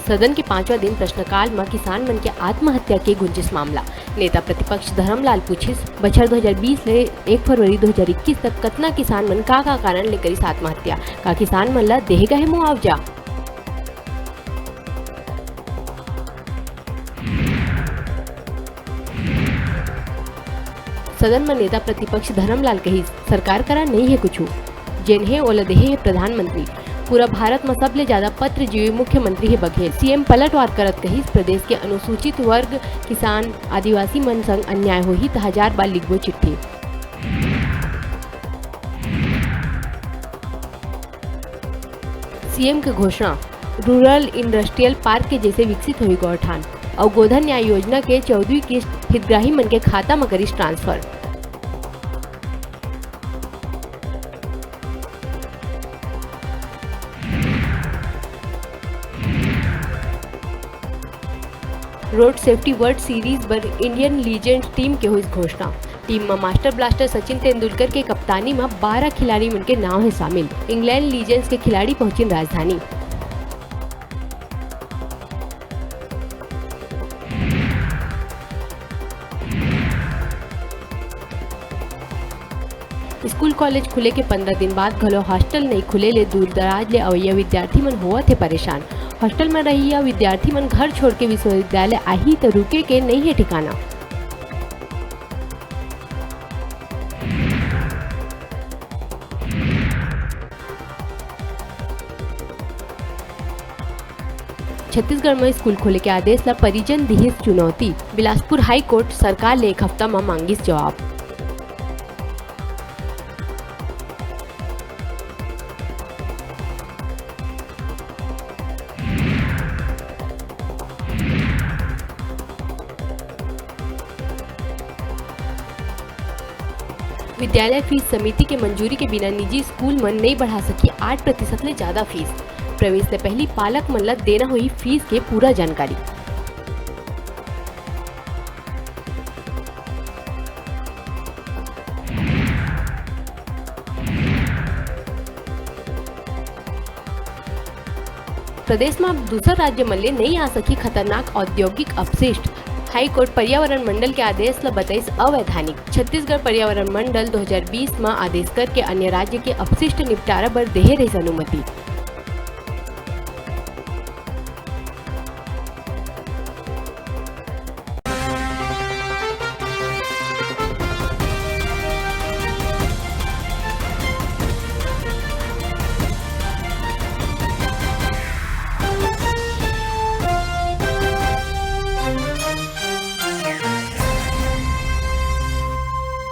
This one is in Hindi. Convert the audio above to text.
सदन के 5वां दिन प्रश्नकाल में किसान मन के आत्महत्या के गुंजिस मामला। नेता प्रतिपक्ष धर्मलाल पूछिस, बछर 2020 ले 1 फरवरी 2021 तक कतना किसान मन का कारण ले करिस आत्महत्या, का किसान मन ला देहेगा है मुआवजा। सदन में नेता प्रतिपक्ष धर्मलाल कहिस, सरकार करा नहीं है कुछ, जेन्हे ओला देहे है प्रधानमंत्री। पूरा भारत में सबले ज्यादा पत्र जीवी मुख्यमंत्री है बघेल। सीएम पलटवार करत कहिस, प्रदेश के अनुसूचित वर्ग, किसान, आदिवासी मन संग अन्याय होही त 1000 बार लिखबो चिट्ठी। सीएम के घोषणा, रूरल इंडस्ट्रियल पार्क के जैसे विकसित हुई गौठान और गोधन न्याय योजना के 14वीं किस्त हितग्राही मन के खाता में करिस transfer. Road safety world series पर इंडियन लीजेंड टीम के हुई घोषणा। टीम में मास्टर ब्लास्टर सचिन तेंदुलकर के कप्तानी में 12 खिलाड़ी मन के नाम है शामिल। इंग्लैंड लीजेंड्स के खिलाड़ी पहुंचे राजधानी। स्कूल कॉलेज खुले के 15 दिन बाद घलो हॉस्टल नहीं खुले ले दूर दराज ले अवैया विद्यार्थी मन हुआ थे परेशान। हॉस्टल में रही विद्यार्थी मन घर छोड़ के विश्वविद्यालय आही तो रुके के नहीं है ठिकाना। छत्तीसगढ़ में स्कूल खोले के आदेश ला परिजन दिहिस चुनौती। बिलासपुर हाई कोर्ट सरकार ले 1 हफ्ता में मांगिस जवाब। विद्यालय फीस समिति के मंजूरी के बिना निजी स्कूल मन नहीं बढ़ा सकी 8% ले ज्यादा फीस। प्रवेश से पहली पालक मन ला देना हुई फीस के पूरा जानकारी। प्रदेश में अब दूसरा राज्य मन ले नहीं आ सकी खतरनाक औद्योगिक अपशिष्ट। हाई कोर्ट पर्यावरण मंडल के आदेश ला बताइस अवैधानिक। छत्तीसगढ़ पर्यावरण मंडल 2020 में आदेश करके अन्य राज्य के अपशिष्ट निपटारा बर देहे रहिस अनुमति।